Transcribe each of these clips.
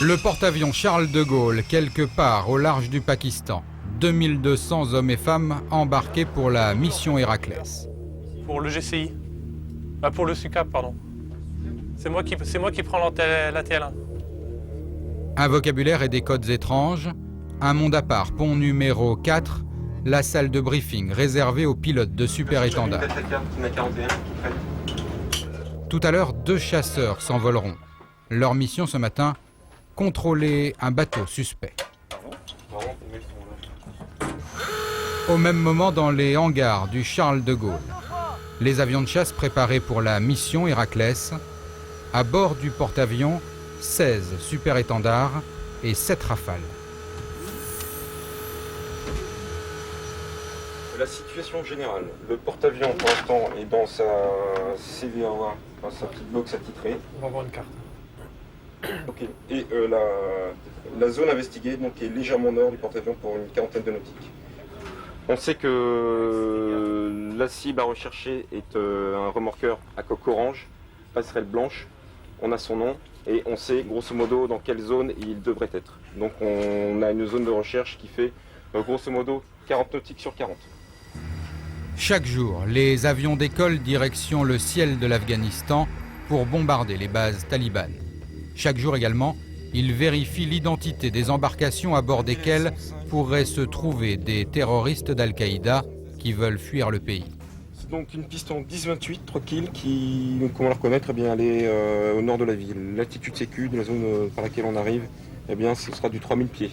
Le porte-avions Charles de Gaulle, quelque part au large du Pakistan. 2200 hommes et femmes embarqués pour la mission Héraclès. Pour le GCI. Pour le SUCAP, pardon. C'est moi qui prends la TL1. Un vocabulaire et des codes étranges. Un monde à part, pont numéro 4, la salle de briefing réservée aux pilotes de super-étendard. Tout à l'heure, 2 chasseurs s'envoleront. Leur mission ce matin, contrôler un bateau suspect. Au même moment, dans les hangars du Charles de Gaulle, les avions de chasse préparés pour la mission Héraclès, à bord du porte-avions, 16 super-étendards et 7 rafales. La situation générale, le porte-avions pour l'instant est dans sa CVAA, dans sa petite box attitrée. On va voir une carte. Ok. Et la zone investiguée donc, est légèrement nord du porte-avions pour une quarantaine de nautiques. On sait que la cible à rechercher est un remorqueur à coque orange, passerelle blanche. On a son nom et on sait grosso modo dans quelle zone il devrait être. Donc on a une zone de recherche qui fait grosso modo 40 nautiques sur 40. Chaque jour, les avions décollent direction le ciel de l'Afghanistan pour bombarder les bases talibanes. Chaque jour également, ils vérifient l'identité des embarcations à bord desquelles pourraient se trouver des terroristes d'Al-Qaïda qui veulent fuir le pays. C'est donc une piste en 10-28, tranquille, qui, comme on la reconnaît, eh bien, elle est au nord de la ville. L'altitude sécu de la zone par laquelle on arrive, eh bien, ce sera du 3000 pieds.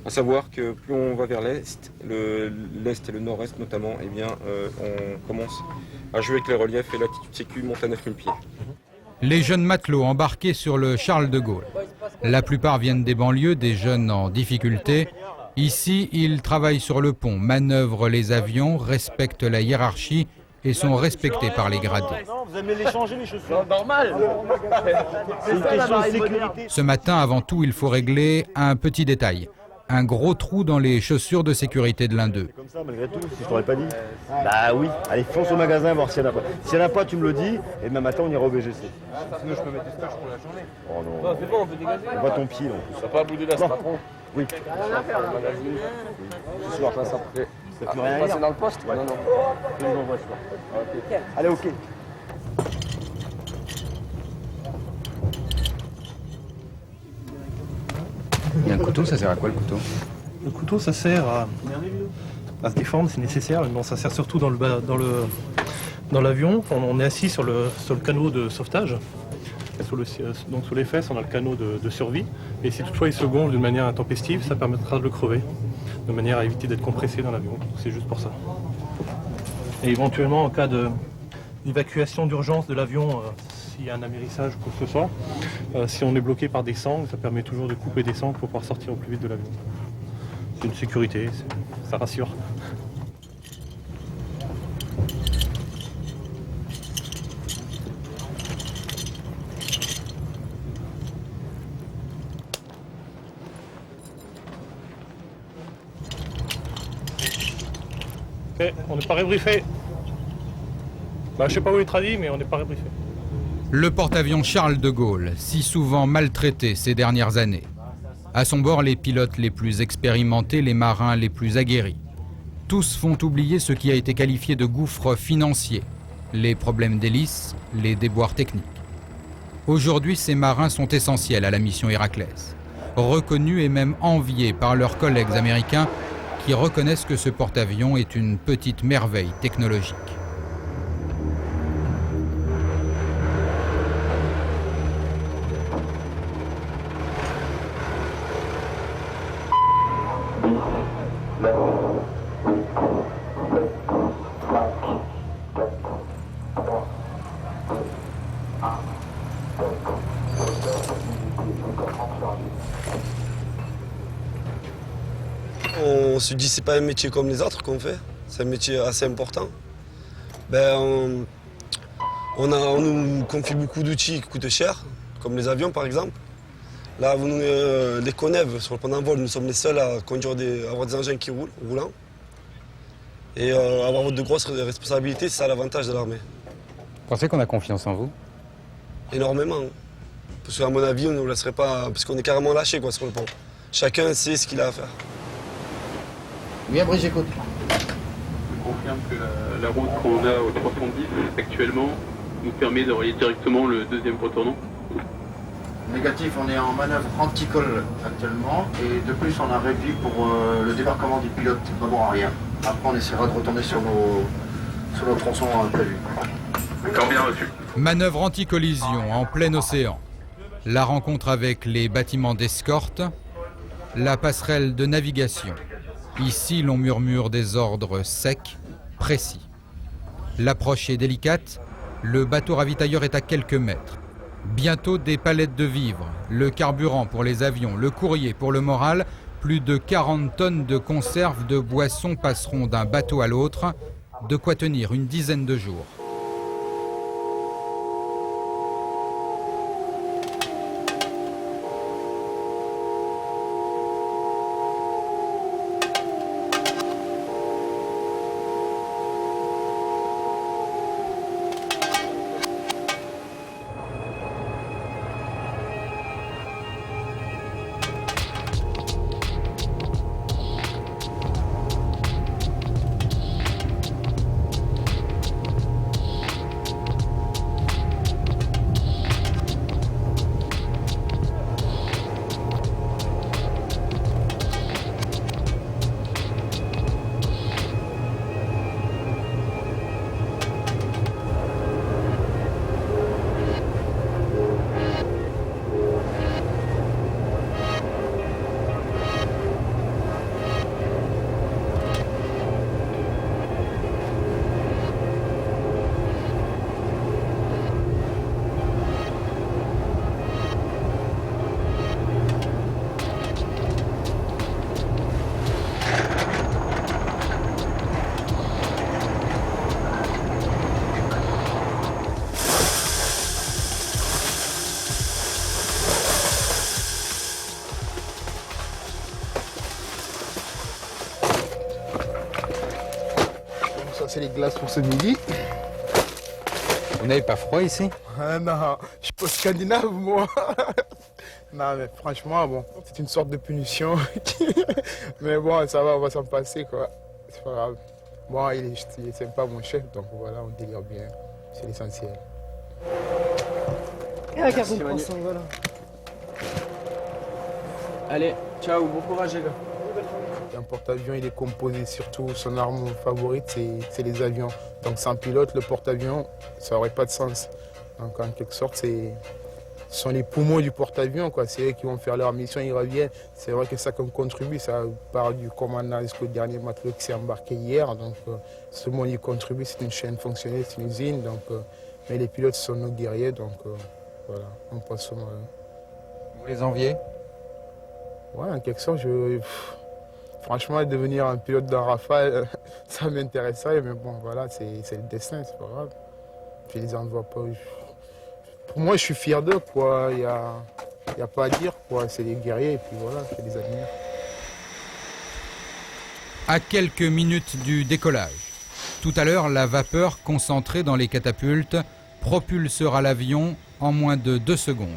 À savoir que plus on va vers l'est, l'est et le nord-est notamment, eh bien, on commence à jouer avec les reliefs et l'altitude sécu monte à 9000 pieds. Les jeunes matelots embarqués sur le Charles de Gaulle. La plupart viennent des banlieues, des jeunes en difficulté. Ici, ils travaillent sur le pont, manœuvrent les avions, respectent la hiérarchie et sont respectés par les gradés. Vous aimez les changer les chaussures? Normal. C'est une question de sécurité. Ce matin, avant tout, il faut régler un petit détail. un gros trou dans les chaussures de sécurité de l'un d'eux. Comme ça, malgré tout, si je t'aurais pas dit. Bah oui, allez, fonce au magasin voir s'il y en a pas. S'il y en a pas, tu me le dis, et demain matin, on ira au BGC. Sinon, je peux mettre du scotch pour la journée. Oh non. Non, c'est bon, on peut dégager. On voit ton pied, là, en plus. Ça va pas bouder là, c'est pas trop. Oui. Ce soir, ça. Ça plus rien à dire. C'est dans le poste? Ouais. Non, non. Je nous envoie ce soir. Ok. Allez, ok. Et un couteau, ça sert à quoi le couteau? Le couteau, ça sert à se défendre, c'est nécessaire. Mais bon, ça sert surtout dans l'avion. On est assis sur le canot de sauvetage. Et donc sous les fesses, on a le canot de survie. Et si toutefois il se gonfle d'une manière intempestive, ça permettra de le crever, de manière à éviter d'être compressé dans l'avion. C'est juste pour ça. Et éventuellement, en cas d'évacuation d'urgence de l'avion, s'il y a un amérissage ou quoi que ce soit, si on est bloqué par des sangles, ça permet toujours de couper des sangles pour pouvoir sortir au plus vite de l'avion. C'est une sécurité, ça rassure. Ok, on n'est pas rébriefé. Bah, je sais pas où il est traduit, mais on n'est pas rébriefé. Le porte-avions Charles de Gaulle, si souvent maltraité ces dernières années. À son bord, les pilotes les plus expérimentés, les marins les plus aguerris. Tous font oublier ce qui a été qualifié de gouffre financier, les problèmes d'hélice, les déboires techniques. Aujourd'hui, ces marins sont essentiels à la mission Héraclès, reconnus et même enviés par leurs collègues américains qui reconnaissent que ce porte-avions est une petite merveille technologique. On se dit c'est pas un métier comme les autres qu'on fait, c'est un métier assez important. On nous confie beaucoup d'outils qui coûtent cher, comme les avions par exemple. Là, les Conèves, sur le plan d'envol, nous sommes les seuls à avoir des engins qui roulent, roulants. Et avoir de grosses responsabilités, c'est ça l'avantage de l'armée. Vous pensez qu'on a confiance en vous? Énormément. Parce qu'à mon avis, on ne nous laisserait pas, parce qu'on est carrément lâchés sur le pont. Chacun sait ce qu'il a à faire. Oui, après j'écoute. Je confirme que la route qu'on a au 310 actuellement nous permet de relier directement le deuxième pont tournant. Négatif, on est en manœuvre anti-col actuellement et de plus on a réduit pour le débarquement du pilote avant arrière. Après on essaiera de retourner sur nos tronçons prévus. D'accord, bien reçu. Manœuvre anti-collision en plein océan. La rencontre avec les bâtiments d'escorte, la passerelle de navigation. Ici, l'on murmure des ordres secs, précis. L'approche est délicate, le bateau ravitailleur est à quelques mètres. Bientôt des palettes de vivres, le carburant pour les avions, le courrier pour le moral, plus de 40 tonnes de conserves de boissons passeront d'un bateau à l'autre, de quoi tenir une dizaine de jours. chercher les glaces pour ce midi. Vous n'avez pas froid ici? Ah non, je suis pas scandinave moi. Non mais franchement, bon, c'est une sorte de punition. Mais bon, ça va, on va s'en passer quoi. C'est pas grave. Bon, il est sympa mon chef, donc voilà, on délire bien. C'est l'essentiel. Et la carte de poisson, voilà. Allez, ciao, bon courage les gars. Un porte-avions, il est composé surtout, son arme favorite, c'est les avions. Donc sans pilote, le porte-avions, ça n'aurait pas de sens. Donc en quelque sorte, ce sont les poumons du porte-avions, quoi. C'est eux qui vont faire leur mission, ils reviennent. C'est vrai que ça qu'on contribue, ça part du commandant jusqu'au dernier matelot qui s'est embarqué hier. Donc ce monde y contribue, c'est une chaîne fonctionnelle, c'est une usine. Donc, mais les pilotes sont nos guerriers, donc voilà, on passe au mal. Vous les enviez? Ouais, en quelque sorte, franchement, devenir un pilote d'un Rafale, ça m'intéresserait, mais bon, voilà, c'est le destin, c'est pas grave. Je les envoie pas. Pour moi, je suis fier d'eux, quoi. Il y a pas à dire, quoi. C'est des guerriers, et puis voilà, je les admire. À quelques minutes du décollage, tout à l'heure, la vapeur concentrée dans les catapultes propulsera l'avion en moins de 2 secondes.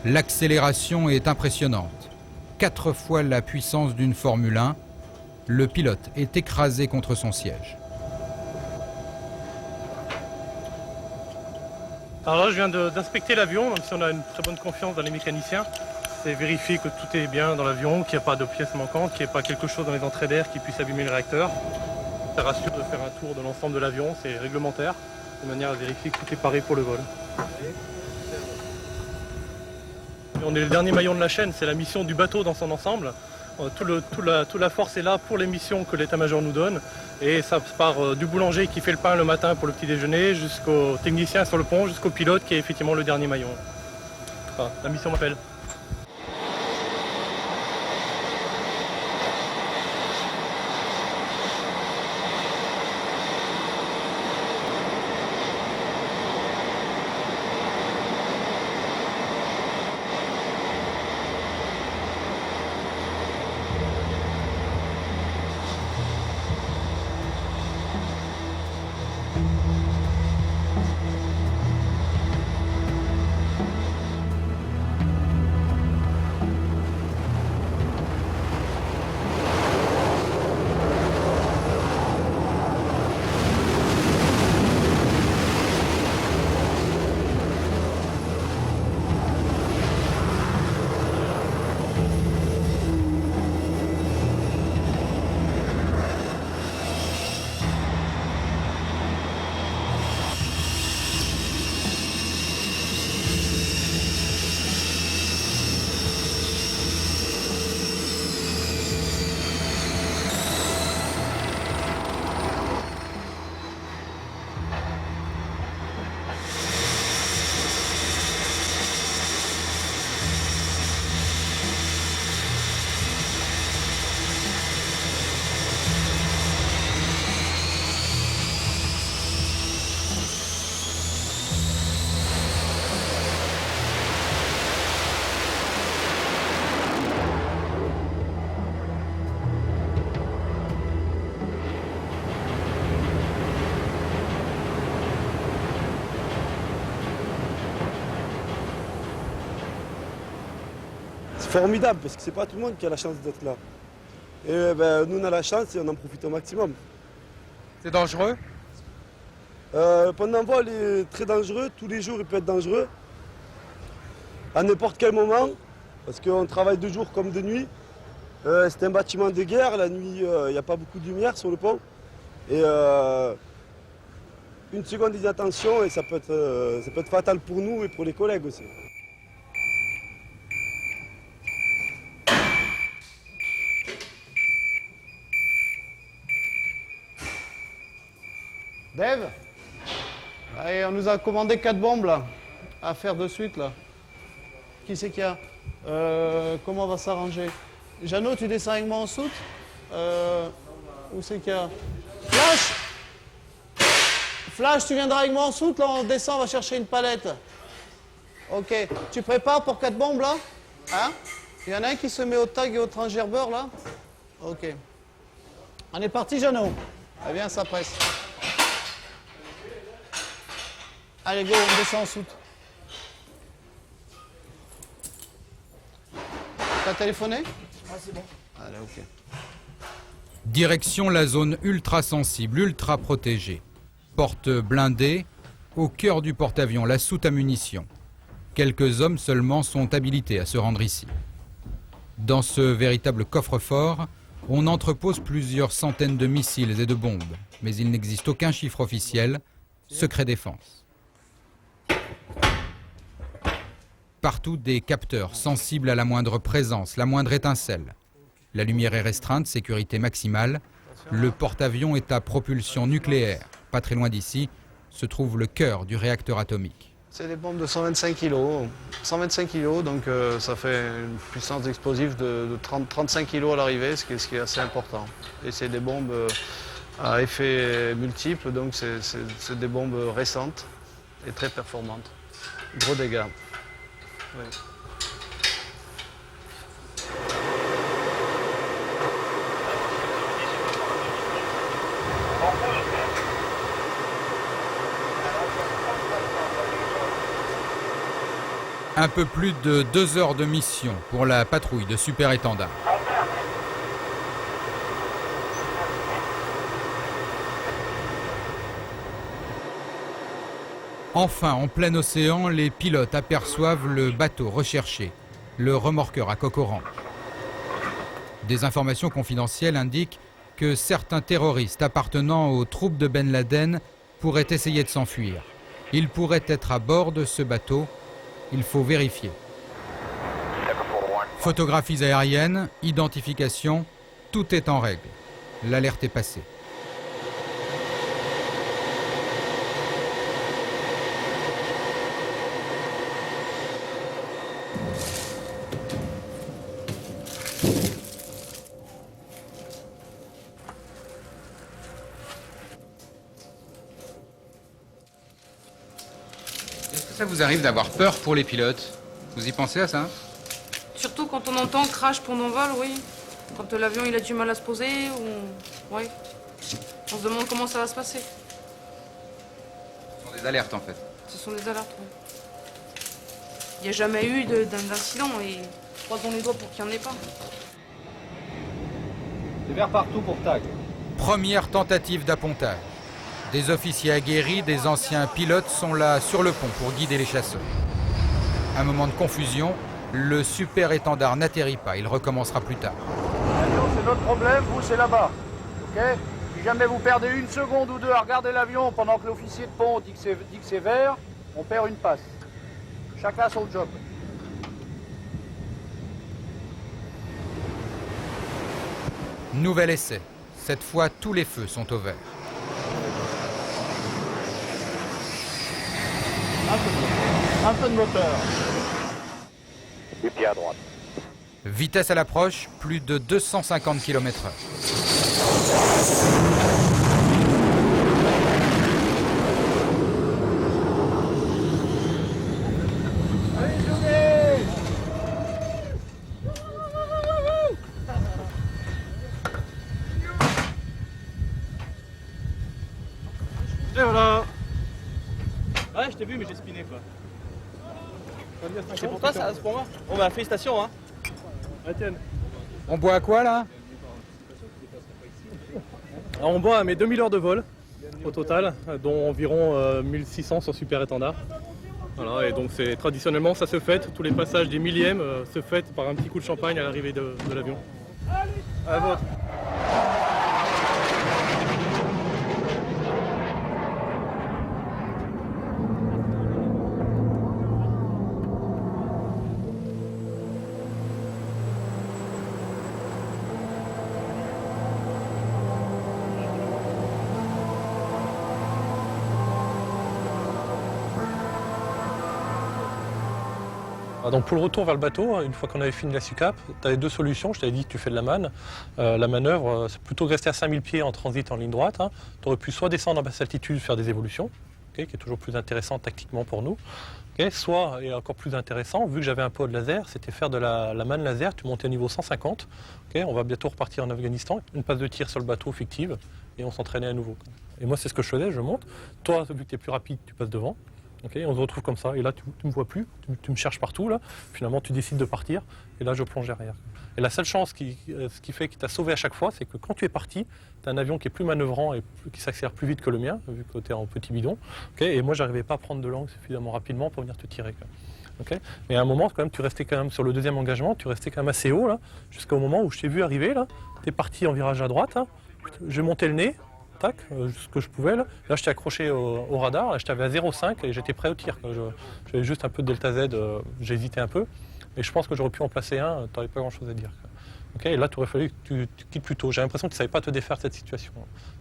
L'accélération est impressionnante. 4 fois la puissance d'une Formule 1. Le pilote est écrasé contre son siège. Alors là, je viens d'inspecter l'avion, même si on a une très bonne confiance dans les mécaniciens. C'est vérifier que tout est bien dans l'avion, qu'il n'y a pas de pièces manquantes, qu'il n'y ait pas quelque chose dans les entrées d'air qui puisse abîmer le réacteur. Ça rassure de faire un tour de l'ensemble de l'avion, c'est réglementaire, de manière à vérifier que tout est paré pour le vol. On est le dernier maillon de la chaîne, c'est la mission du bateau dans son ensemble. Toute la force est là pour les missions que l'état-major nous donne. Et ça part du boulanger qui fait le pain le matin pour le petit déjeuner, jusqu'au technicien sur le pont, jusqu'au pilote qui est effectivement le dernier maillon. Enfin, la mission m'appelle. C'est formidable parce que c'est pas tout le monde qui a la chance d'être là. Et ben, nous on a la chance et on en profite au maximum. C'est dangereux? Pendant le vol est très dangereux, tous les jours il peut être dangereux. À n'importe quel moment, parce qu'on travaille de jour comme de nuit. C'est un bâtiment de guerre, la nuit il n'y a pas beaucoup de lumière sur le pont. Et une seconde d'inattention et ça peut être fatal pour nous et pour les collègues aussi. Dave, allez, on nous a commandé 4 bombes là, à faire de suite là. Qui c'est qu'il y a? Comment on va s'arranger? Jeannot, tu descends avec moi en soute? Où c'est qu'il y a? Flash! Flash, tu viendras avec moi en soute, là on descend, on va chercher une palette. Ok, tu prépares pour 4 bombes là? Hein? Il y en a un qui se met au tag et au transgerbeur là? Ok. On est parti, Jeannot. Eh bien, ça presse. Allez, go, on descend en soute. T'as téléphoné? Ah, c'est bon. Allez, ok. Direction la zone ultra sensible, ultra protégée. Porte blindée, au cœur du porte-avions, la soute à munitions. Quelques hommes seulement sont habilités à se rendre ici. Dans ce véritable coffre-fort, on entrepose plusieurs centaines de missiles et de bombes, mais il n'existe aucun chiffre officiel, secret défense. Partout des capteurs sensibles à la moindre présence, la moindre étincelle. La lumière est restreinte, sécurité maximale. Le porte-avions est à propulsion nucléaire. Pas très loin d'ici se trouve le cœur du réacteur atomique. C'est des bombes de 125 kg. 125 kg, donc ça fait une puissance d'explosif de 35 kg à l'arrivée, ce qui est assez important. Et c'est des bombes à effet multiple, donc c'est des bombes récentes et très performantes. Gros dégâts. Oui. Un peu plus de 2 heures de mission pour la patrouille de super étendards. Enfin, en plein océan, les pilotes aperçoivent le bateau recherché, le remorqueur à coque orange. Des informations confidentielles indiquent que certains terroristes appartenant aux troupes de Ben Laden pourraient essayer de s'enfuir. Ils pourraient être à bord de ce bateau. Il faut vérifier. Photographies aériennes, identification, tout est en règle. L'alerte est passée. Ça vous arrive d'avoir peur pour les pilotes? Vous y pensez à ça? Surtout quand on entend crash pendant vol, oui. Quand l'avion il a du mal à se poser, ou... ouais. On se demande comment ça va se passer. Ce sont des alertes en fait. Ce sont des alertes, oui. Il n'y a jamais eu d'incident et croisons les doigts pour qu'il n'y en ait pas. C'est vert partout pour tag. Première tentative d'appontage. Des officiers aguerris, des anciens pilotes sont là sur le pont pour guider les chasseurs. Un moment de confusion, le super étendard n'atterrit pas, il recommencera plus tard. L'avion, c'est notre problème, vous, c'est là-bas. Ok? Si jamais vous perdez 1 seconde ou 2 à regarder l'avion pendant que l'officier de pont dit que c'est vert, on perd une passe. Chacun a son job. Nouvel essai. Cette fois, tous les feux sont au vert. Un peu de moteur. Et pied à droite. Vitesse à l'approche, plus de 250 km/h. Et voilà. Ouais, je t'ai vu, mais j'ai spiné quoi. C'est pour toi ça, c'est pour moi? Bon bah félicitations hein. Ah, tiens. On boit à quoi là? Alors, on boit à mes 2000 heures de vol au total, dont environ 1600 sur super étendard. Voilà, et donc c'est traditionnellement ça se fête, tous les passages des millièmes se fêtent par un petit coup de champagne à l'arrivée de l'avion. À la vôtre. Donc pour le retour vers le bateau, une fois qu'on avait fini la SUCAP, tu avais 2 solutions. Je t'avais dit que tu fais de la manne. La manœuvre, c'est plutôt que rester à 5000 pieds en transit en ligne droite. Hein. Tu aurais pu soit descendre à basse altitude, faire des évolutions, okay, qui est toujours plus intéressant tactiquement pour nous. Okay, soit, et encore plus intéressant, vu que j'avais un pod laser, c'était faire de la manne laser, tu montais au niveau 150. Okay, on va bientôt repartir en Afghanistan, une passe de tir sur le bateau fictive, et on s'entraînait à nouveau. Et moi, c'est ce que je faisais, je monte. Toi, vu que tu es plus rapide, tu passes devant. Okay, on se retrouve comme ça, et là, tu ne me vois plus, tu me cherches partout. Là. Finalement, tu décides de partir, et là, je plonge derrière. Et la seule chance ce qui fait qu'il t'a sauvé à chaque fois, c'est que quand tu es parti, tu as un avion qui est plus manœuvrant et qui s'accélère plus vite que le mien, vu que tu es en petit bidon. Okay, et moi, je n'arrivais pas à prendre de l'angle suffisamment rapidement pour venir te tirer. Okay, mais à un moment, quand même, tu restais quand même sur le deuxième engagement, tu restais quand même assez haut, là, jusqu'au moment où je t'ai vu arriver. Tu es parti en virage à droite, là, j'ai monté le nez. Tac, ce que je pouvais. Là je t'ai accroché au radar, là, je t'avais à 0,5 et j'étais prêt au tir. J'avais juste un peu de delta Z, j'hésitais un peu. Et je pense que j'aurais pu en placer un, tu n'aurais pas grand-chose à dire. Okay, et là, il aurait fallu que tu quittes plus tôt. J'ai l'impression que tu ne savais pas te défaire de cette situation.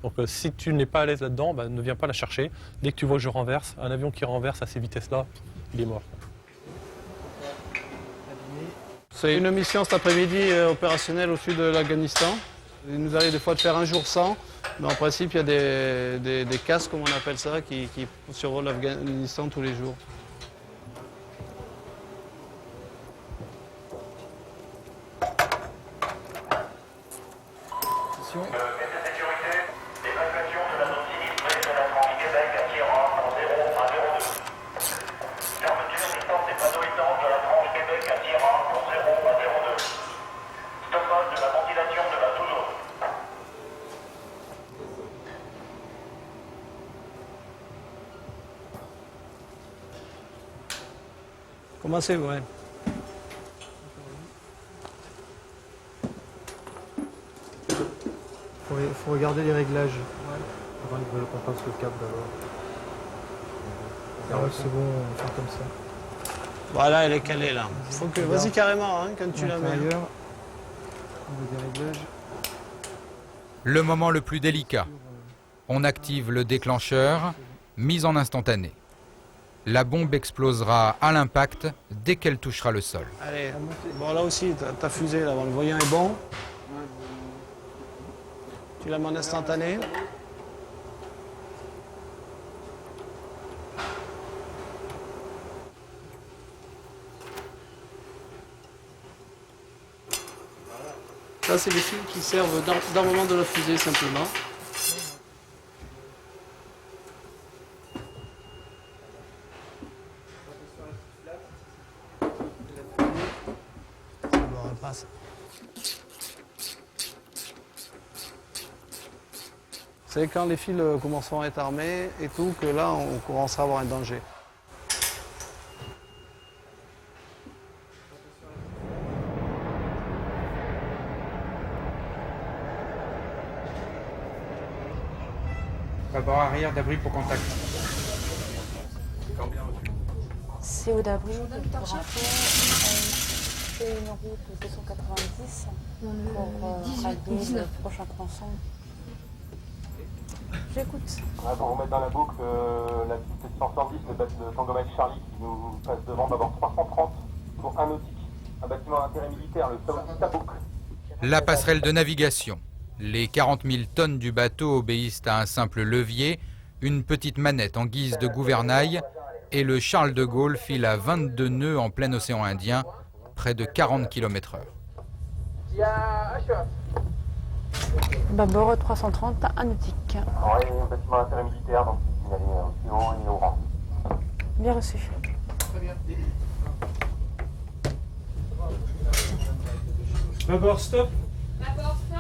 Donc si tu n'es pas à l'aise là-dedans, ne viens pas la chercher. Dès que tu vois que je renverse, un avion qui renverse à ces vitesses-là, il est mort. C'est une mission cet après-midi opérationnelle au sud de l'Afghanistan. Il nous arrive des fois de faire un jour sans, mais en principe il y a des casques, comme on appelle ça, qui survolent l'Afghanistan tous les jours. Commencez, ouais. Faut regarder les réglages. Avant qu'on passe le cap d'abord. C'est bon, on va faire comme ça. Voilà, elle est calée là. Vas-y carrément, hein, quand tu la mets. Le moment le plus délicat. On active le déclencheur, mise en instantané. La bombe explosera à l'impact dès qu'elle touchera le sol. Allez, bon là aussi, ta fusée, là, le voyant est bon. Tu la mets en instantané. Ça, c'est les fils qui servent d'armement de la fusée, simplement. C'est quand les fils commenceront à être armés et tout, que là, on commencera à avoir un danger. D'abord arrière d'abri pour contact. C'est au d'abri pour rentrer. C'est une route 290 pour rallier le prochain tronçon. J'écoute. Pour remettre dans la boucle, la petite 110, le Tango Mike Charlie qui nous passe devant, d'abord 330 pour un nautique, un bâtiment d'intérêt militaire, le Tabouk. La passerelle de navigation. Les 40 000 tonnes du bateau obéissent à un simple levier, une petite manette en guise de gouvernail, et le Charles de Gaulle file à 22 nœuds en plein océan Indien, près de 40 km/h. Bâbord 330, un nautique. Oui, un bâtiment d'intérêt militaire, donc il allait aussi haut et au rang. Bien reçu. Très bien. Bâbord stop. Bâbord stop.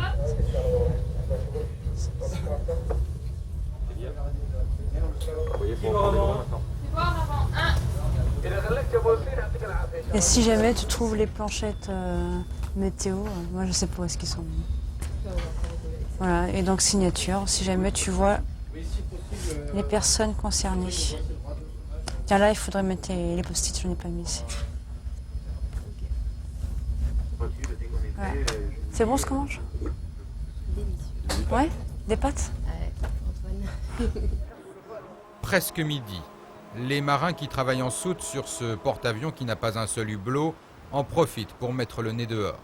Et si jamais tu trouves les planchettes météo, moi je sais pas où est-ce qu'ils sont. Voilà, et donc signature, si jamais tu vois les personnes concernées. Tiens là, il faudrait mettre les post-it, je n'ai pas mis ici. Voilà. C'est bon ce qu'on mange? Ouais? Des pâtes? Presque midi. Les marins qui travaillent en soute sur ce porte-avions qui n'a pas un seul hublot en profitent pour mettre le nez dehors.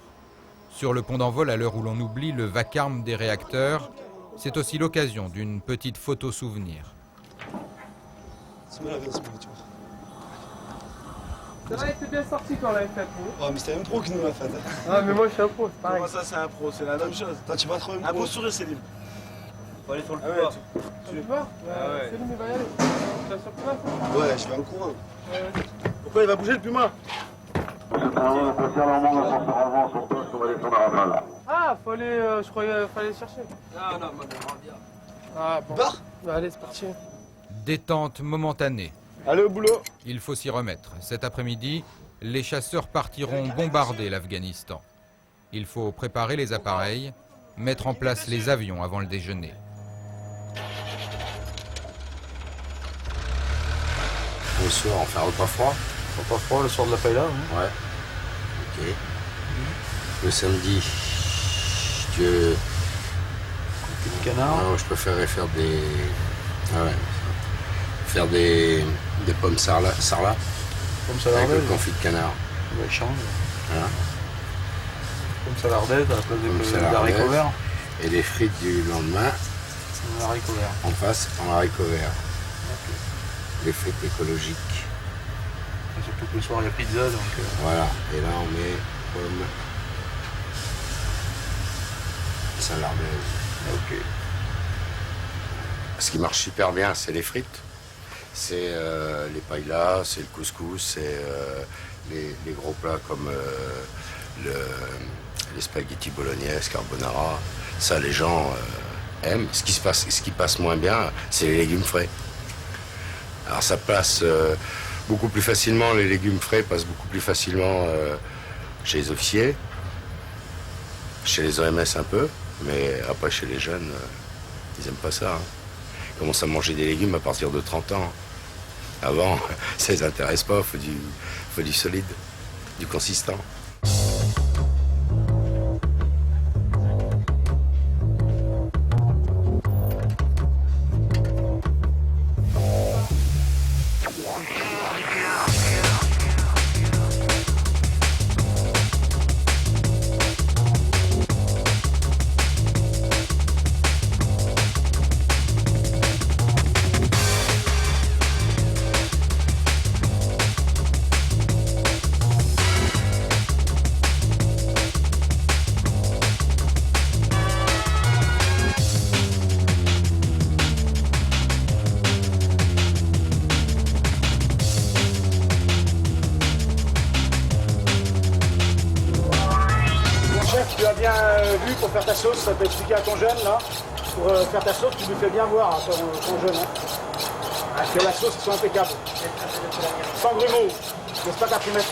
Sur le pont d'envol, à l'heure où l'on oublie le vacarme des réacteurs, c'est aussi l'occasion d'une petite photo souvenir. Ça va, était bien sorti quand on l'avait fait. Oh, mais c'était un pro qui nous l'a fait. Ah, mais moi je suis un pro, c'est pareil. Comment ça, c'est un pro? C'est la même chose. Toi, tu vas trop un pro. Un pro sur Céline. Faut aller sur le Ah ouais, pouvoir. tu vas? Ah ouais. Céline, il va y aller. Tu vas sur le pouvoir? Ouais, je vais en courant. Pourquoi il va bouger le puma? Ah, faut aller, je croyais, fallait le chercher. Non, moi j'aimerais bien. Ah bon. Allez, c'est parti. Détente momentanée. Allez au boulot. Il faut s'y remettre. Cet après-midi, les chasseurs partiront bombarder l'Afghanistan. Il faut préparer les appareils, mettre en place les avions avant le déjeuner. Le soir, on fait un repas froid. Repas froid le soir de la paella. Hein. Ouais. Ok. Le samedi, je... Du canard. Non, je préférerais faire des... Ah ouais. Faire des pommes sarlat. Pommes Avec salardaises. le confit de canard. On échange. Voilà. Pommes salardaises à la place Pommes des salardaises. haricots verts. Et les frites du lendemain. Haricots verts. En face, en haricots verts. Les frites écologiques. Surtout que le soir il y a pizza donc. Voilà. Et là on met pommes salardaises. Ok. Ce qui marche super bien, c'est les frites. C'est les paellas, c'est le couscous, c'est les gros plats comme les spaghettis bolognaise, carbonara. Ça, les gens aiment. Ce qui passe moins bien, c'est les légumes frais. Alors ça passe beaucoup plus facilement, les légumes frais passent beaucoup plus facilement chez les officiers, chez les OMS un peu, mais après chez les jeunes, ils n'aiment pas ça. Hein. Ils commencent à manger des légumes à partir de 30 ans. Avant, ça les intéresse pas, faut du solide, du consistant. Tu as bien vu pour faire ta sauce, ça peut expliquer à ton jeune là. Pour faire ta sauce, tu lui fais bien voir à ton jeune. Hein. Que la sauce soit impeccable. Sans grumeaux. N'est-ce pas Caprimètre?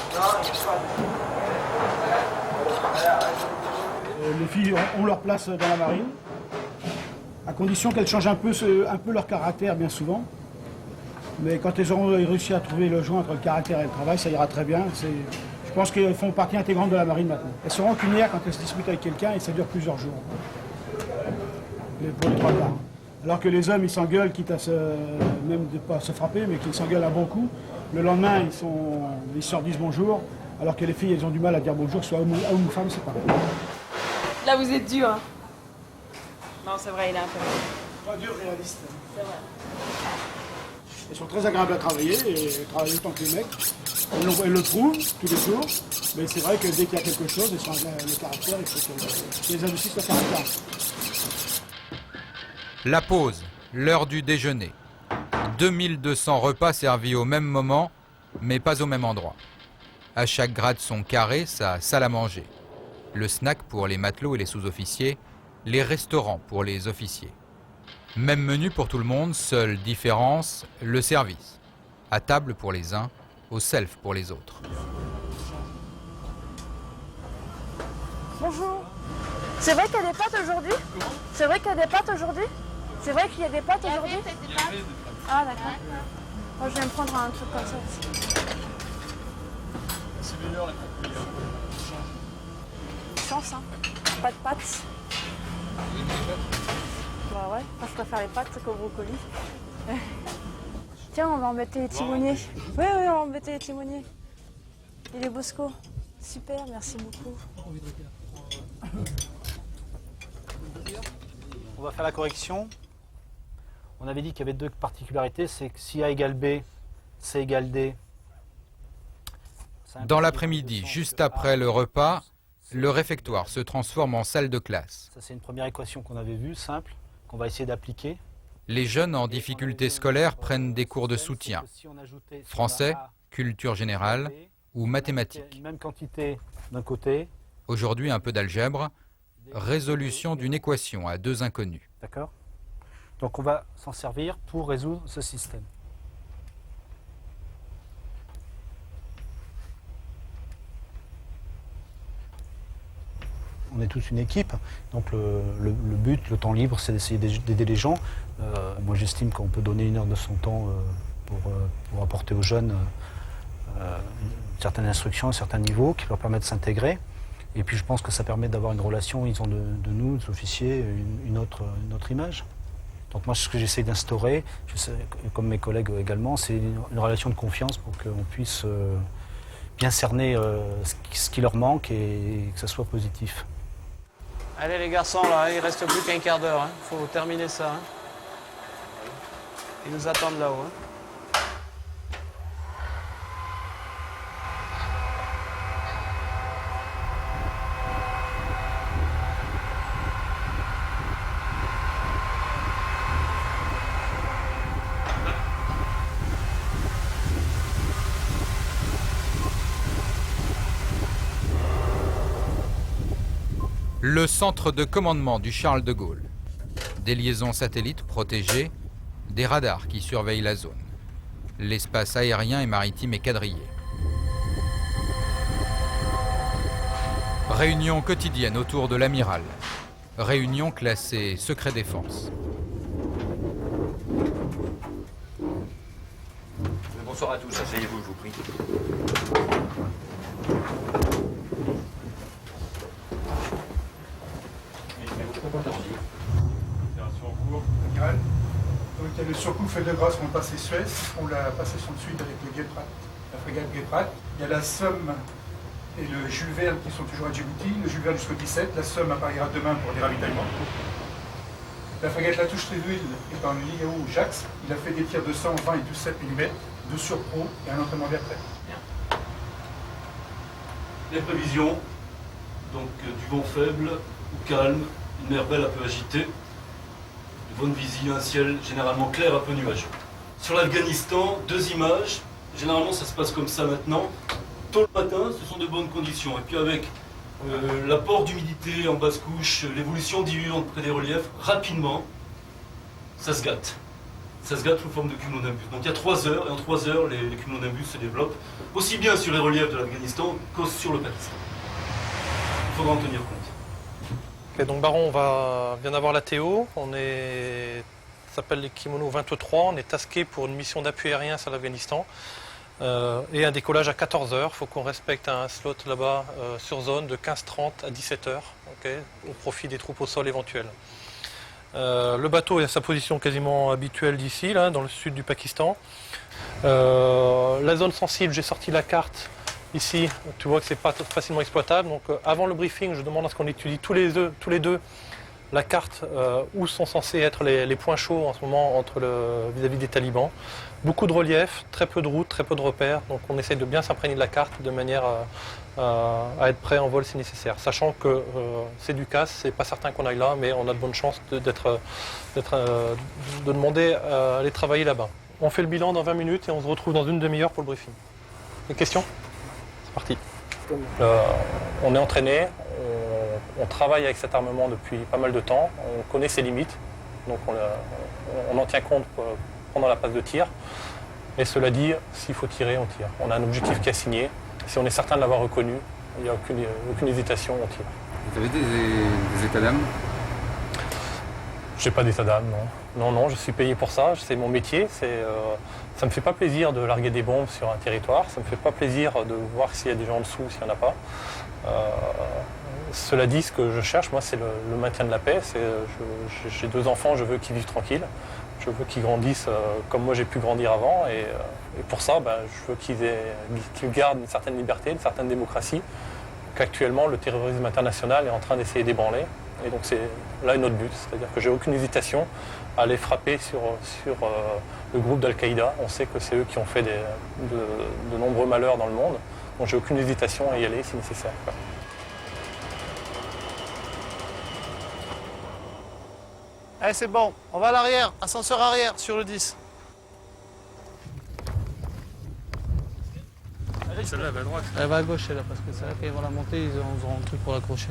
Les filles ont leur place dans la marine, à condition qu'elles changent un peu leur caractère bien souvent. Mais quand elles auront réussi à trouver le joint entre le caractère et le travail, ça ira très bien. Je pense qu'elles font partie intégrante de la marine maintenant. Elles sont rancunières quand elles se disputent avec quelqu'un et ça dure plusieurs jours. Pour les trois quarts. Alors que les hommes, ils s'engueulent, quitte à même de ne pas se frapper, mais qu'ils s'engueulent à bon coup. Le lendemain, ils se redisent bonjour, alors que les filles, elles ont du mal à dire bonjour, soit homme ou femme, c'est pareil. Là, vous êtes dur. Hein. Non, c'est vrai, il est un peu... Pas dur, réaliste. C'est vrai. Elles sont très agréables à travailler, et travaillent autant que les mecs. Elles le prouvent tous les jours, mais c'est vrai que dès qu'il y a quelque chose, elles sont le caractère, il faut qu'elles investissent le caractère. La pause, l'heure du déjeuner. 2200 repas servis au même moment, mais pas au même endroit. À chaque grade son carré, sa salle à manger. Le snack pour les matelots et les sous-officiers, les restaurants pour les officiers. Même menu pour tout le monde, seule différence, le service. À table pour les uns, au self pour les autres. Bonjour. C'est vrai qu'il y a des pâtes aujourd'hui? C'est vrai qu'il y a des pâtes aujourd'hui? C'est vrai qu'il y a des pâtes aujourd'hui? Ah d'accord. Moi je vais me prendre un truc comme ça aussi. Chance hein. Pas de pâtes. Bah ouais, moi je préfère les pâtes qu'au brocoli. Tiens, on va embêter les timoniers. Oui, on va embêter les timoniers. Et les Bosco. Super, merci beaucoup. On va faire la correction. On avait dit qu'il y avait deux particularités, c'est que si A égale B, C égale D, Dans l'après-midi, juste après le repas, le réfectoire se transforme en salle de classe. Ça, c'est une première équation qu'on avait vue, simple, qu'on va essayer d'appliquer. Les jeunes en difficulté scolaire prennent des cours de soutien. Français, culture générale ou mathématiques. Même quantité d'un côté. Aujourd'hui, un peu d'algèbre. Résolution d'une équation à deux inconnus. D'accord. Donc on va s'en servir pour résoudre ce système. On est tous une équipe, donc le but, le temps libre, c'est d'essayer d'aider les gens. Moi j'estime qu'on peut donner 1 heure de son temps pour apporter aux jeunes une certaine instruction, un certain niveau qui leur permet de s'intégrer. Et puis je pense que ça permet d'avoir une relation, ils ont de nous, des officiers, une autre image. Donc moi ce que j'essaie d'instaurer, comme mes collègues également, c'est une relation de confiance pour qu'on puisse bien cerner ce qui leur manque et que ça soit positif. Allez les garçons, là, il ne reste plus qu'un quart d'heure. Il faut terminer ça. Ils nous attendent là-haut. Le centre de commandement du Charles de Gaulle. Des liaisons satellites protégées, des radars qui surveillent la zone. L'espace aérien et maritime est quadrillé. Réunion quotidienne autour de l'amiral. Réunion classée secret défense. Bonsoir à tous, asseyez-vous, je vous prie. Donc il y a le surcoup fait de grâce qu'on a passé Suez, on l'a passé son suite avec le Guéprat, la frégate Guéprat. Il y a la Somme et le Jules Verne qui sont toujours à Djibouti, le Jules Verne jusqu'au 17, la Somme apparaîtra demain pour des ravitaillements. La frégate La Touche-Tréville est en l'IAO Jax, il a fait des tirs de 100, 20 et 12,7 mm, 2 surpro et un entraînement d'après. Les prévisions, donc du vent faible ou calme, une mer belle un peu agitée, de bonnes vision, un ciel généralement clair, un peu nuageux. Sur l'Afghanistan, 2 images, généralement ça se passe comme ça maintenant. Tôt le matin, ce sont de bonnes conditions. Et puis avec l'apport d'humidité en basse couche, l'évolution diluante près des reliefs, rapidement, ça se gâte. Ça se gâte sous forme de cumulonimbus. Donc il y a 3 heures, et en 3 heures, les cumulonimbus se développent, aussi bien sur les reliefs de l'Afghanistan que sur le Pakistan. Il faudra en tenir compte. Okay, donc Baron, on vient d'avoir la TO, ça s'appelle les Kimono 23, on est tasqué pour une mission d'appui aérien sur l'Afghanistan et un décollage à 14 h. Il faut qu'on respecte un slot là-bas sur zone de 15h30 à 17 h, okay, au profit des troupes au sol éventuelles. Le bateau est à sa position quasiment habituelle d'ici, là, dans le sud du Pakistan. La zone sensible, j'ai sorti la carte. Ici, tu vois que c'est pas facilement exploitable. Donc, avant le briefing, je demande à ce qu'on étudie tous les deux la carte où sont censés être les points chauds en ce moment vis-à-vis des talibans. Beaucoup de relief, très peu de routes, très peu de repères. Donc, on essaie de bien s'imprégner de la carte de manière à être prêt en vol si nécessaire. Sachant que c'est du casse, c'est pas certain qu'on aille là, mais on a de bonnes chances de demander à aller travailler là-bas. On fait le bilan dans 20 minutes et on se retrouve dans une demi-heure pour le briefing. Des questions ? Parti. On est entraîné, on travaille avec cet armement depuis pas mal de temps, on connaît ses limites, donc on en tient compte pendant la phase de tir. Et cela dit, s'il faut tirer, on tire. On a un objectif qui est assigné, si on est certain de l'avoir reconnu, il n'y a aucune hésitation, on tire. Vous avez des états d'âme ? J'ai pas d'état d'âme, non. Non, je suis payé pour ça, c'est mon métier. Ça me fait pas plaisir de larguer des bombes sur un territoire, ça me fait pas plaisir de voir s'il y a des gens en dessous ou s'il n'y en a pas. Cela dit, ce que je cherche, moi, c'est le maintien de la paix. J'ai 2 enfants, je veux qu'ils vivent tranquilles, je veux qu'ils grandissent comme moi j'ai pu grandir avant. Et pour ça, je veux qu'ils gardent une certaine liberté, une certaine démocratie, qu'actuellement le terrorisme international est en train d'essayer d'ébranler. Et donc c'est là notre but, c'est-à-dire que j'ai aucune hésitation à aller frapper sur le groupe d'Al-Qaïda. On sait que c'est eux qui ont fait de nombreux malheurs dans le monde. Bon, j'ai aucune hésitation à y aller si nécessaire, quoi. Allez, c'est bon. On va à l'arrière. Ascenseur arrière sur le 10. Celle-là, elle va à droite. Elle va à gauche, là, parce que c'est là qu'ils vont la monter, ils auront un truc pour l'accrocher.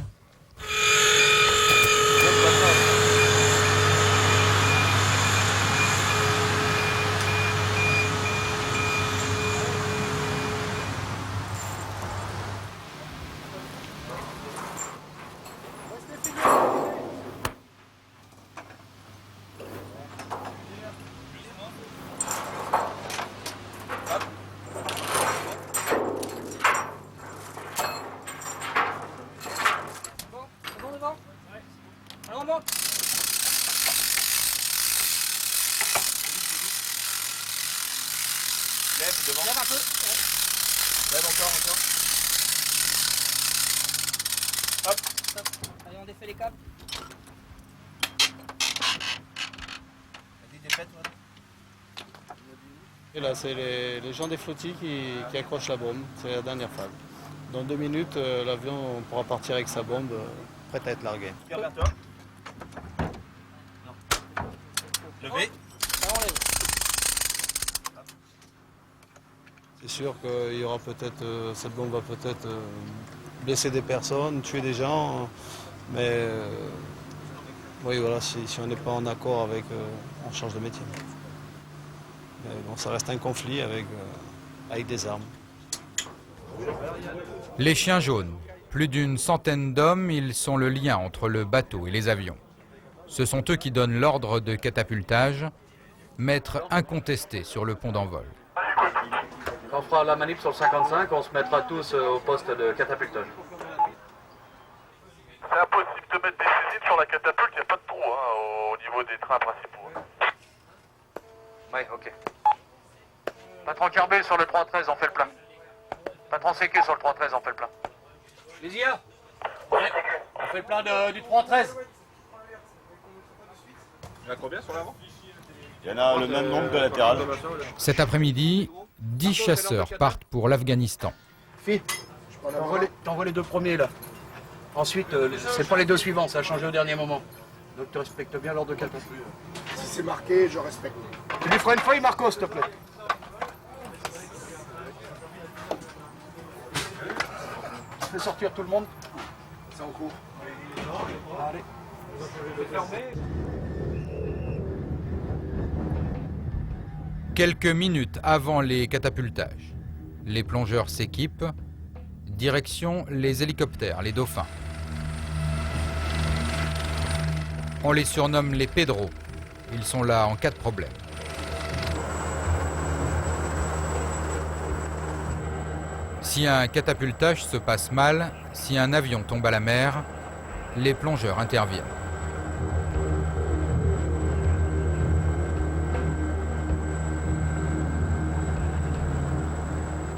Lève un peu. Lève encore. Hop. Allez, on défait les câbles. Et là, c'est les gens des flottilles qui accrochent la bombe. C'est la dernière phase. Dans 2 minutes, l'avion pourra partir avec sa bombe, prête à être larguée. Vers toi. Levez. C'est sûr qu'il y aura peut-être, cette bombe va peut-être blesser des personnes, tuer des gens, mais oui, voilà, si on n'est pas en accord avec, on change de métier. Mais bon, ça reste un conflit avec des armes. Les chiens jaunes. Plus d'une centaine d'hommes, ils sont le lien entre le bateau et les avions. Ce sont eux qui donnent l'ordre de catapultage, maître incontesté sur le pont d'envol. Quand on fera la manip sur le 55, on se mettra tous au poste de catapultage. C'est impossible de mettre des saisines sur la catapulte, il n'y a pas de trou au niveau des trains principaux. Ouais, ok. Patron Kerbel sur le 313, on fait le plein. Patron CQ sur le 313, on fait le plein. Les IA on fait le plein du 313. Il y en a combien sur l'avant? Il y en a le même nombre que latéral. Cet après-midi, 10 chasseurs partent pour l'Afghanistan. Fille, t'envoies les 2 premiers là. Ensuite, c'est pas les 2 suivants, ça a changé au dernier moment. Donc tu respectes bien l'ordre de catapulte. Si c'est marqué, je respecte. Tu lui feras une feuille, Marco, s'il te plaît. Tu fais sortir tout le monde. C'est en cours. Allez. Quelques minutes avant les catapultages, les plongeurs s'équipent, direction les hélicoptères, les dauphins. On les surnomme les Pedro. Ils sont là en cas de problème. Si un catapultage se passe mal, si un avion tombe à la mer, les plongeurs interviennent.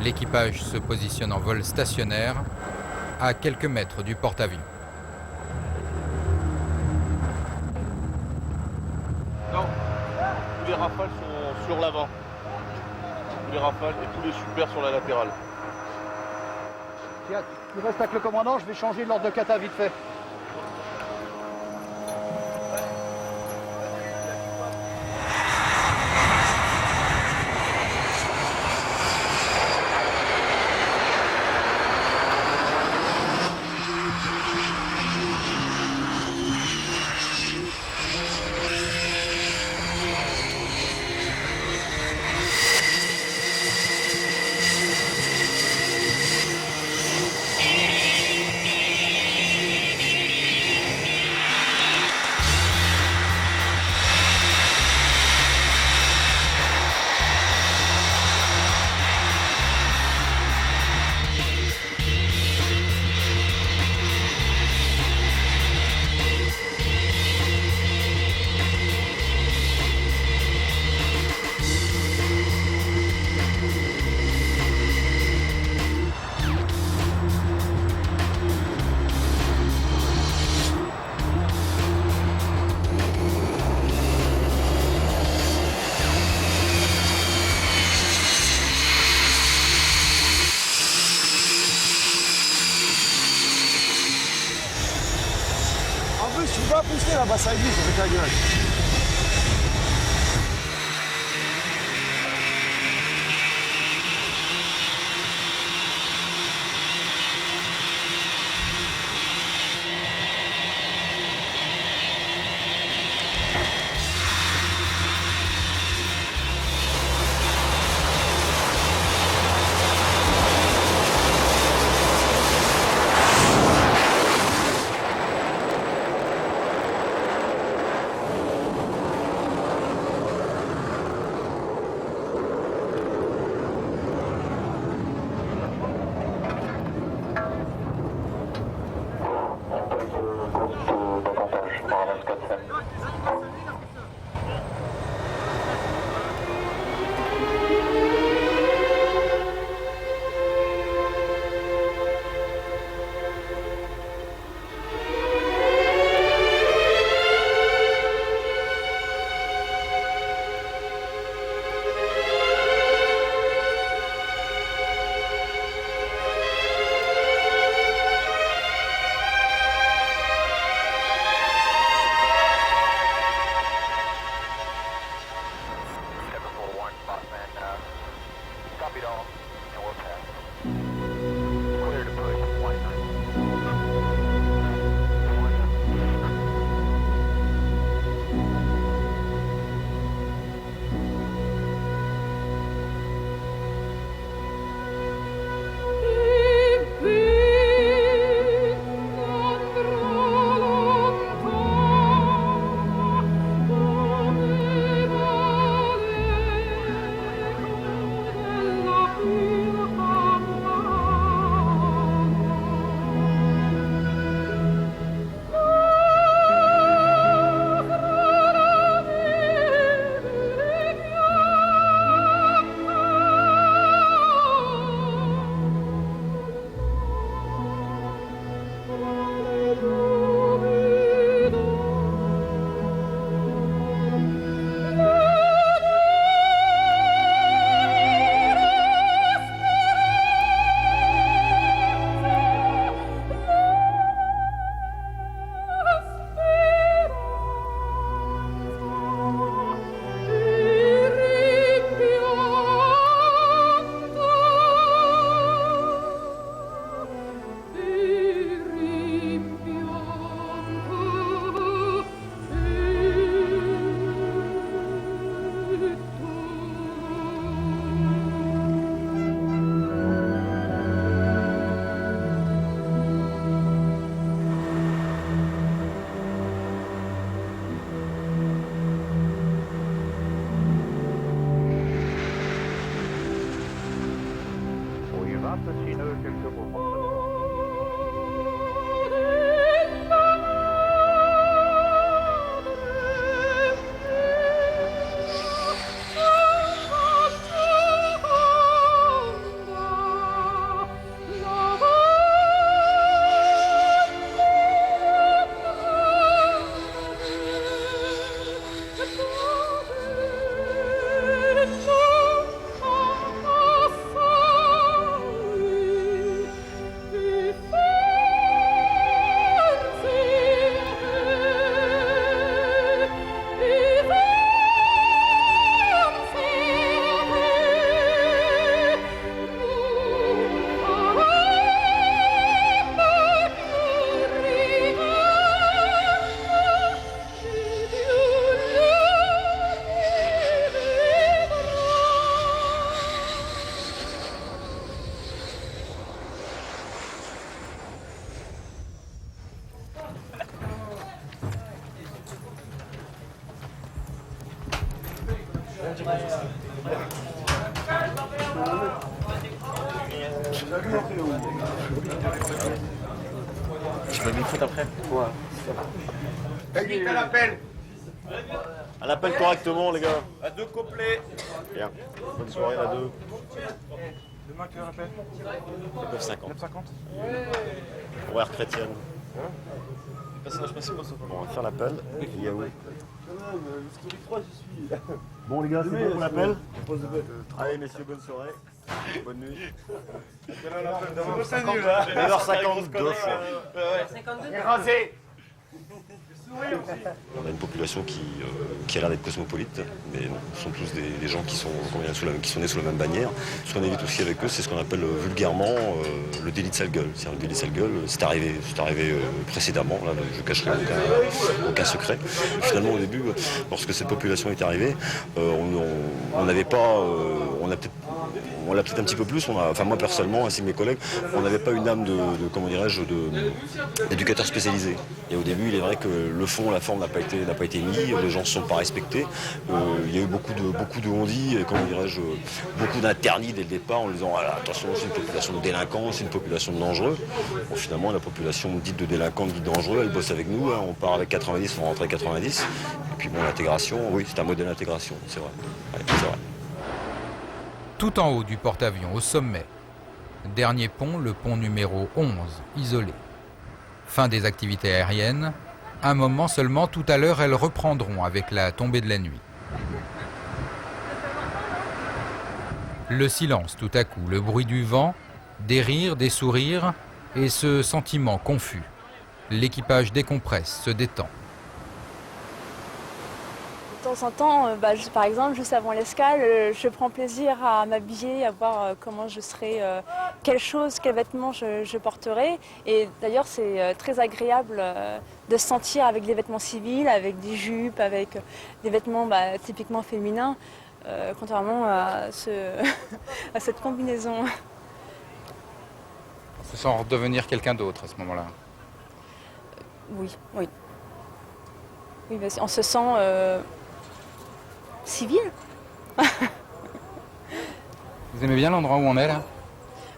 L'équipage se positionne en vol stationnaire, à quelques mètres du porte-avions. Non, tous les rafales sont sur l'avant. Tous les rafales et tous les super sur la latérale. Tiens, tu restes avec le commandant, je vais changer l'ordre de kata vite fait. Tu vas pousser là-bas, ça existe, avec ta gueule. Je me mets une faute après. Ouais. Technique à l'appel. À l'appel correctement, les gars. À deux couplets. Bien. Bonne soirée, à deux. Demain, quelle heure l'appel 9h50. 9h50. Horaire chrétienne. Personnage principal, bon, on va faire l'appel. Il y a où Bon les gars, c'est bon pour l'appel. Allez messieurs, bonne soirée. Bonne nuit. C'est nul là. 9h52 fois. Rasé. On a une population qui a l'air d'être cosmopolite, mais non, ce sont tous des gens qui sont nés sous la même bannière. Ce qu'on évite aussi avec eux, c'est ce qu'on appelle vulgairement le délit de sale gueule. Le délit de sale gueule, c'est arrivé précédemment, là, je ne cacherai aucun secret. Et finalement, au début, lorsque cette population est arrivée, on n'avait pas, on l'a peut-être un petit peu plus, enfin moi personnellement, ainsi que mes collègues, on n'avait pas une âme d'éducateur spécialisé. Et au début, il est vrai que le fond, la forme n'a pas été mis, les gens ne se sont pas respectés. Il y a eu beaucoup de on-dit, beaucoup d'internis dès le départ en disant ah, attention, c'est une population de délinquants, c'est une population de dangereux. Bon, finalement, la population dite de délinquants, dite dangereux, elle bosse avec nous, hein, on part avec 90, on rentre avec 90. Et puis bon, l'intégration, oui, c'est un modèle d'intégration, c'est vrai. Ouais, c'est vrai. Tout en haut du porte-avions, au sommet. Dernier pont, le pont numéro 11, isolé. Fin des activités aériennes. Un moment seulement, tout à l'heure, elles reprendront avec la tombée de la nuit. Le silence tout à coup, le bruit du vent, des rires, des sourires et ce sentiment confus. L'équipage décompresse, se détend. De temps en temps, par exemple, juste avant l'escale, je prends plaisir à m'habiller, à voir comment je serai, quels vêtements je porterai. Et d'ailleurs, c'est très agréable de se sentir avec des vêtements civils, avec des jupes, avec des vêtements typiquement féminins, contrairement à cette combinaison. On se sent redevenir quelqu'un d'autre à ce moment-là. Oui. Oui, on se sent civil. Vous aimez bien l'endroit où on est là?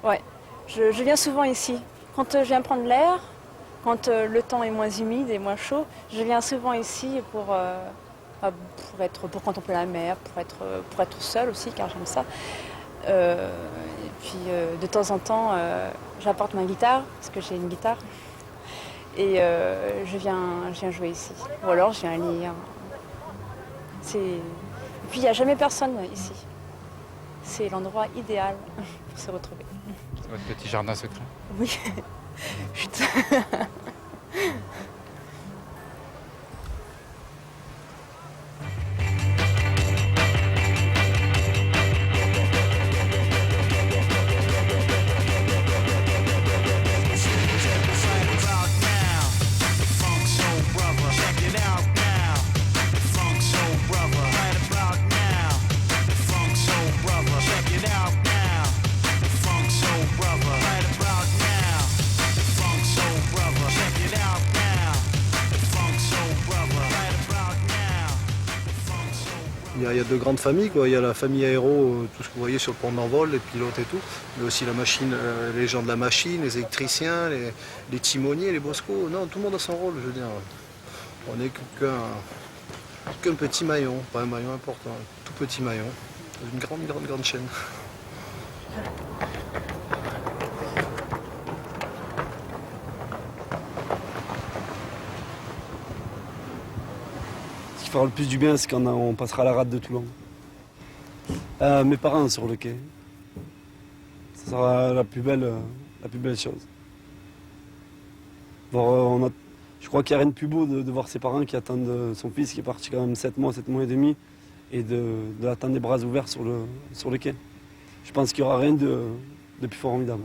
Ouais, je viens souvent ici. Quand je viens prendre l'air, quand le temps est moins humide et moins chaud, je viens souvent ici pour contempler la mer, pour être seule aussi, car j'aime ça. Et puis de temps en temps, j'apporte ma guitare, parce que j'ai une guitare. Et je viens jouer ici. Ou alors je viens lire. Et puis il n'y a jamais personne ici. C'est l'endroit idéal pour se retrouver. C'est votre petit jardin secret? Oui. Chut. Il y a deux grandes familles, quoi. Il y a la famille aéro, tout ce que vous voyez sur le pont d'envol, les pilotes et tout, mais aussi la machine, les gens de la machine, les électriciens, les timoniers, les boscos. Non, tout le monde a son rôle, je veux dire. On n'est qu'un petit maillon, pas un maillon important, un tout petit maillon, une grande chaîne. Ce qui fera le plus du bien, c'est quand on passera à la rade de Toulon. Mes parents sur le quai. Ce sera la plus belle chose. Bon, je crois qu'il n'y a rien de plus beau de voir ses parents qui attendent son fils qui est parti quand même 7 mois et demi, et de l'attendre les bras ouverts sur le quai. Je pense qu'il n'y aura rien de plus formidable.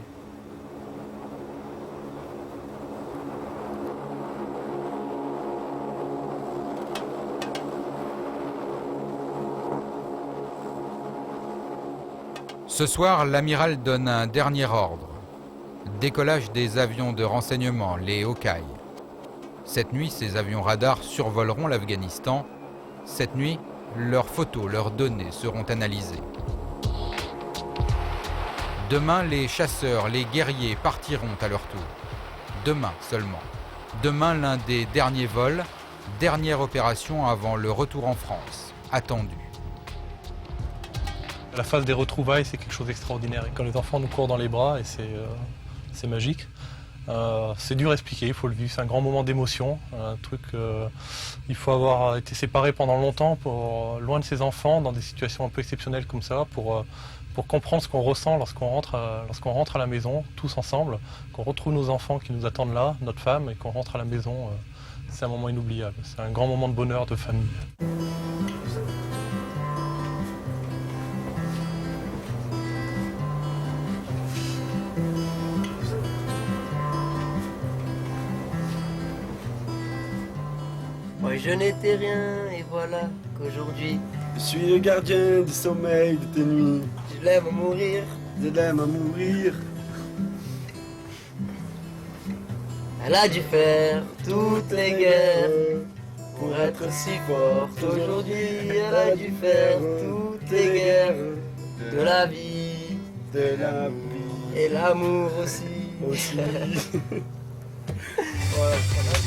Ce soir, l'amiral donne un dernier ordre. Décollage des avions de renseignement, les Hawkeye. Cette nuit, ces avions radars survoleront l'Afghanistan. Cette nuit, leurs photos, leurs données seront analysées. Demain, les chasseurs, les guerriers partiront à leur tour. Demain seulement. Demain, l'un des derniers vols, dernière opération avant le retour en France, attendu. La phase des retrouvailles, c'est quelque chose d'extraordinaire. Et quand les enfants nous courent dans les bras, et c'est magique. C'est dur à expliquer, il faut le vivre. C'est un grand moment d'émotion. Un truc, il faut avoir été séparé pendant longtemps, loin de ses enfants, dans des situations un peu exceptionnelles comme ça, pour comprendre ce qu'on ressent lorsqu'on rentre à la maison, tous ensemble, qu'on retrouve nos enfants qui nous attendent là, notre femme, et qu'on rentre à la maison C'est un moment inoubliable, c'est un grand moment de bonheur de famille. Moi je n'étais rien et voilà qu'aujourd'hui je suis le gardien du sommeil de tes nuits. Je l'aime à mourir. Je l'aime à mourir. Elle a dû faire toutes les guerres pour être si forte aujourd'hui. Elle a dû faire toutes les guerres de la vie, et l'amour aussi. Aussi. Voilà.